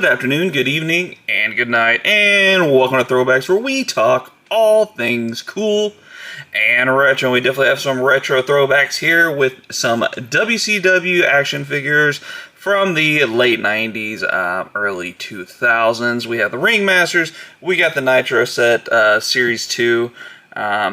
Good afternoon, good evening, and good night, and welcome to Throwbacks, where we talk all things cool and retro. We definitely have some retro throwbacks here with some WCW action figures from the late 90s, early 2000s. We have the Ringmasters, we got the Nitro set, Series 2.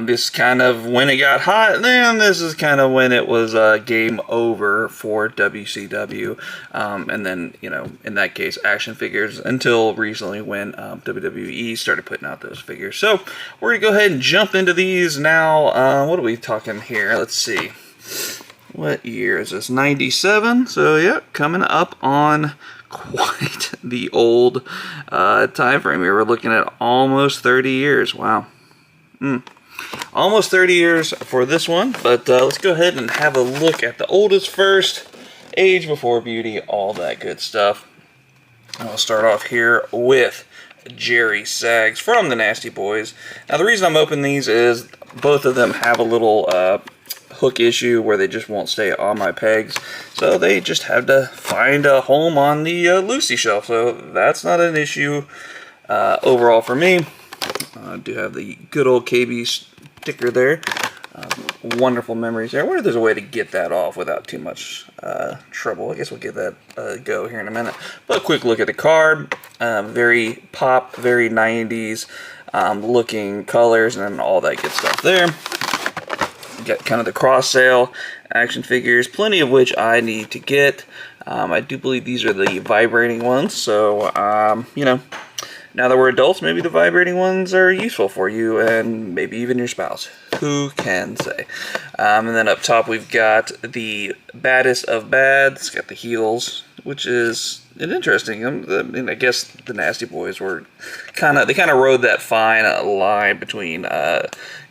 This is kind of when it got hot, and then this is kind of when it was game over for WCW. And then, you know, in that case, action figures until recently when WWE started putting out those figures. So we're going to go ahead and jump into these now. What are we talking here? Let's see. What year is this? 97? So, yeah, coming up on quite the old time frame. We were looking at almost 30 years. Wow. Almost 30 years for this one, but let's go ahead and have a look at the oldest first. Age before beauty, all that good stuff. I'll start off here with Jerry Sags from the Nasty Boys. Now the reason I'm opening these is both of them have a little hook issue where they just won't stay on my pegs, so they just have to find a home on the Lucy shelf, so that's not an issue overall for me. I do have the good old KB sticker there. Wonderful memories there. I wonder if there's a way to get that off without too much trouble. I guess we'll give that a go here in a minute. But a quick look at the card. Very pop, very 90s looking colors and all that good stuff there. Got kind of the cross sale action figures, plenty of which I need to get. I do believe these are the vibrating ones, so you know, now that we're adults, maybe the vibrating ones are useful for you and maybe even your spouse. Who can say? And then up top we've got the baddest of bad. It's got the heels, which is an interesting. I mean, I guess the Nasty Boys were kind of rode that fine line between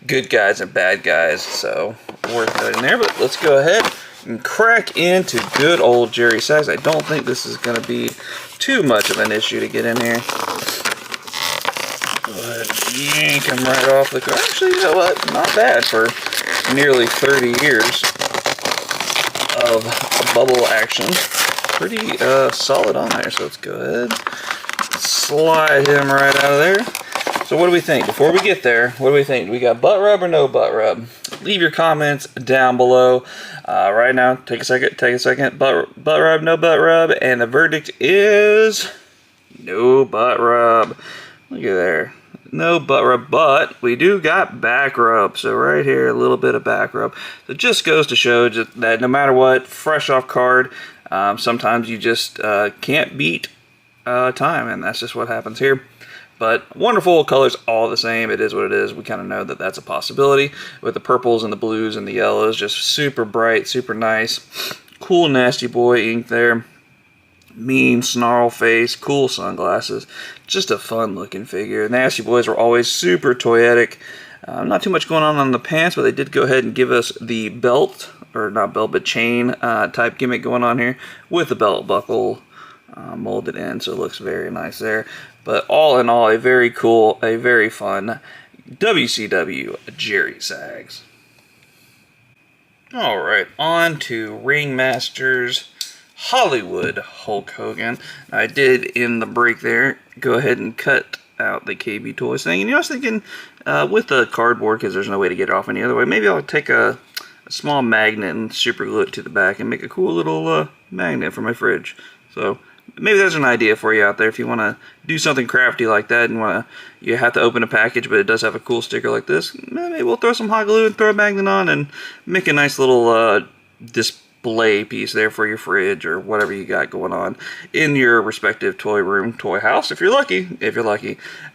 good guys and bad guys. So worth noting there. But let's go ahead and crack into good old Jerry Sags. I don't think this is going to be too much of an issue to get in here. Yank him right off the car. Actually, you know what? Not bad for nearly 30 years of bubble action. Pretty solid on there. So let's go ahead, slide him right out of there. So what do we think? Before we get there, what do we think? Do we got butt rub or no butt rub? Leave your comments down below. Right now, take a second. Butt rub, no butt rub, and the verdict is no butt rub. Look at there. No butt rub, but we do got back rub. So right here, a little bit of back rub. So it just goes to show that no matter what, fresh off card, sometimes you just can't beat time, and that's just what happens here. But wonderful colors, all the same. It is what it is. We kind of know that that's a possibility with the purples and the blues and the yellows. Just super bright, super nice. Cool Nasty Boy ink there. Mean snarl face, cool sunglasses, just a fun looking figure. Nasty Boys were always super toyetic. Not too much going on the pants, but they did go ahead and give us the belt, or not belt, but chain type gimmick going on here with the belt buckle molded in, so it looks very nice there. But all in all, a very cool, a very fun WCW Jerry Sags. Alright, on to Ringmasters Hollywood Hulk Hogan. I did, in the break there, go ahead and cut out the KB Toys thing. And you know, I was thinking, with the cardboard, because there's no way to get it off any other way, maybe I'll take a small magnet and super glue it to the back and make a cool little magnet for my fridge. So maybe there's an idea for you out there if you want to do something crafty like that and you have to open a package, but it does have a cool sticker like this. Maybe we'll throw some hot glue and throw a magnet on and make a nice little display piece there for your fridge or whatever you got going on in your respective toy room, toy house, if you're lucky.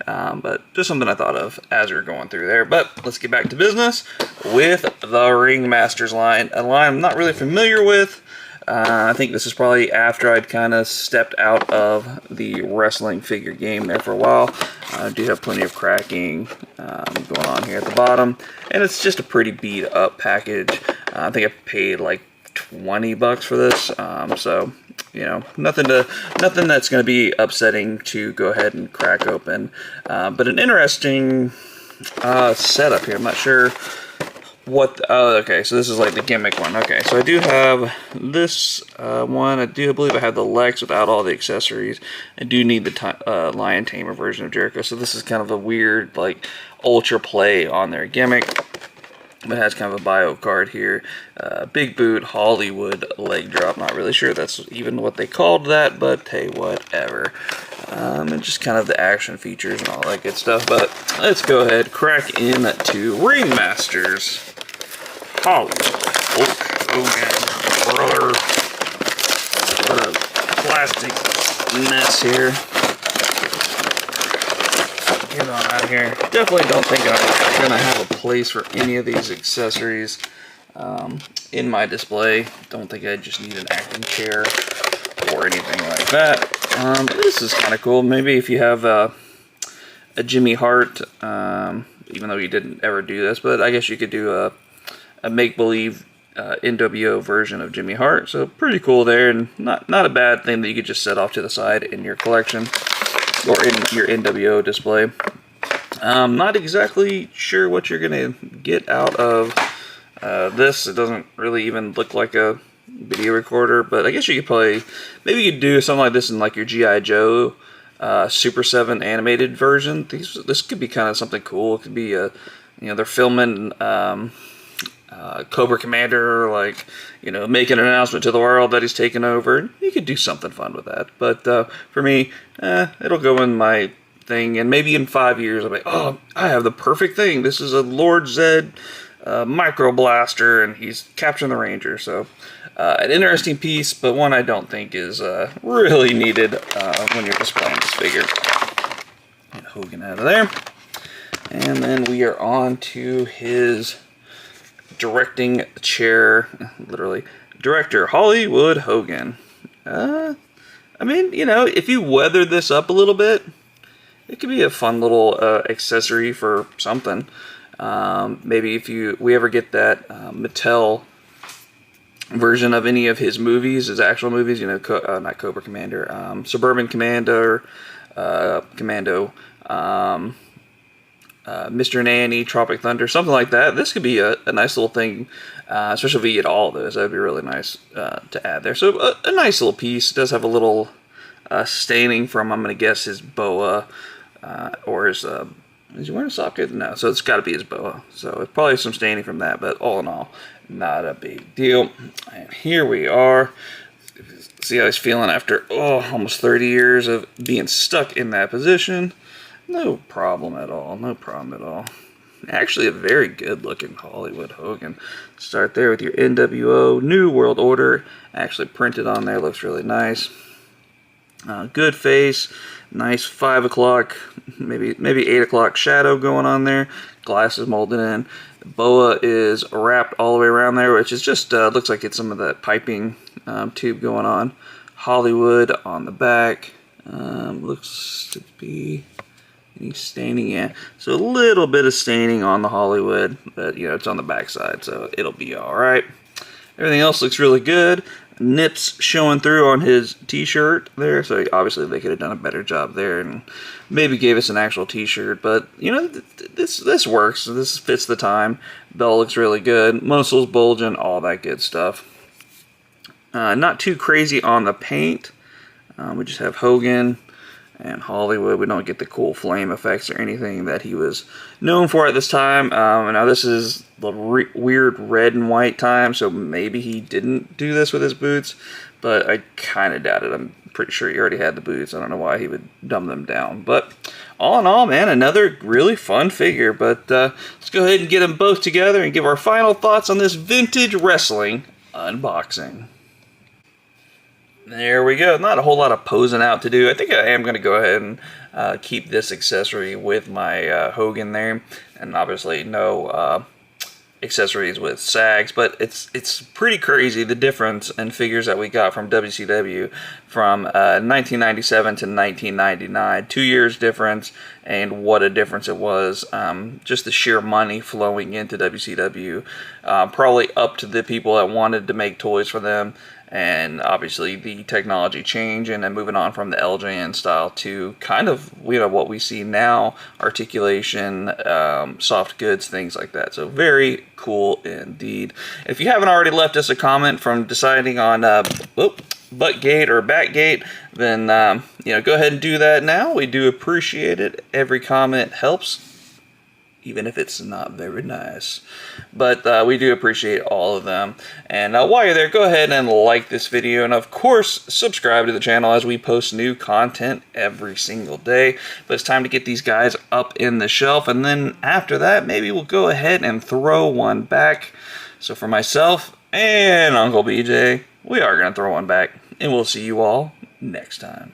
But just something I thought of as we were going through there. But let's get back to business with the Ringmasters line, a line I'm not really familiar with. I think this is probably after I'd kind of stepped out of the wrestling figure game there for a while. I do have plenty of cracking going on here at the bottom, and it's just a pretty beat up package. I think I paid like $20 for this, so you know, nothing that's going to be upsetting to go ahead and crack open. But an interesting setup here. I'm not sure Oh, okay, so this is like the gimmick one. Okay, so I do have this one. I believe I have the Lex without all the accessories. I do need the Lion Tamer version of Jericho. So this is kind of a weird, like, ultra play on their gimmick. But it has kind of a bio card here. Big boot, Hollywood leg drop. Not really sure that's even what they called that, but hey, whatever. And just kind of the action features and all that good stuff. But let's go ahead, crack into Ringmasters. Hollywood Hulk Hogan, brother. What a plastic mess here. Get on out of here. Definitely don't think I'm going to have a place for any of these accessories in my display. Don't think I just need an acting chair or anything like that. This is kind of cool. Maybe if you have a Jimmy Hart, even though you didn't ever do this, but I guess you could do a make-believe NWO version of Jimmy Hart. So pretty cool there, and not a bad thing that you could just set off to the side in your collection. Or in your NWO display. Not exactly sure what you're going to get out of this. It doesn't really even look like a video recorder, but I guess you could probably, maybe you could do something like this in like your G.I. Joe Super 7 animated version. This could be kind of something cool. It could be, they're filming Cobra Commander, like, making an announcement to the world that he's taken over. You could do something fun with that. But for me, it'll go in my thing, and maybe in 5 years I'll be, oh, I have the perfect thing. This is a Lord Zed micro blaster, and he's capturing the Ranger. So an interesting piece, but one I don't think is really needed when you're displaying this figure. Get Hogan out of there. And then we are on to his directing chair, literally, director Hollywood Hogan. I mean, if you weather this up a little bit, it could be a fun little accessory for something. Maybe if we ever get that Mattel version of any of his movies, his actual movies, not Cobra Commander, Suburban Commander, Commando, Mr. Nanny, Tropic Thunder, something like that. This could be a nice little thing, especially if you get all of those. That would be really nice to add there. So a nice little piece. It does have a little staining from, I'm going to guess, his boa, or his, is he wearing a socket? No, so it's got to be his boa. So it's probably some staining from that, but all in all, not a big deal. And here we are. See how he's feeling after, almost 30 years of being stuck in that position. No problem at all. No problem at all. Actually, a very good-looking Hollywood Hogan. Start there with your NWO New World Order. Actually printed on there. Looks really nice. Good face. Nice 5 o'clock, maybe 8 o'clock shadow going on there. Glasses molded in. The boa is wrapped all the way around there, which is just looks like it's some of that piping tube going on. Hollywood on the back. Looks to be any staining, yeah. So a little bit of staining on the Hollywood, but it's on the back side, so it'll be all right. Everything else looks really good. Nips showing through on his t-shirt there, so obviously they could have done a better job there and maybe gave us an actual t-shirt, but this works. This fits the time. Bell looks really good. Muscles bulging, all that good stuff. Not too crazy on the paint. We just have Hogan and Hollywood. We don't get the cool flame effects or anything that he was known for at this time. Now this is the weird red and white time, so maybe he didn't do this with his boots, but I kind of doubt it. I'm pretty sure he already had the boots. I don't know why he would dumb them down. But all in all, man, another really fun figure. But let's go ahead and get them both together and give our final thoughts on this vintage wrestling unboxing. There we go. Not a whole lot of posing out to do. I think I am going to go ahead and keep this accessory with my Hogan there. And obviously no accessories with Sags. But it's pretty crazy the difference in figures that we got from WCW from 1997 to 1999. 2 years difference, and what a difference it was. Just the sheer money flowing into WCW. Probably up to the people that wanted to make toys for them. and obviously the technology change, and then moving on from the LJN style to kind of what we see now, articulation, soft goods, things like that. So very cool indeed. If you haven't already left us a comment from deciding on butt gate or back gate, then go ahead and do that now. We do appreciate it. Every comment helps, even if it's not very nice. But we do appreciate all of them. And while you're there, go ahead and like this video, and of course subscribe to the channel as we post new content every single day. But it's time to get these guys up in the shelf, and then after that maybe we'll go ahead and throw one back. So for myself and Uncle BJ, we are going to throw one back, and we'll see you all next time.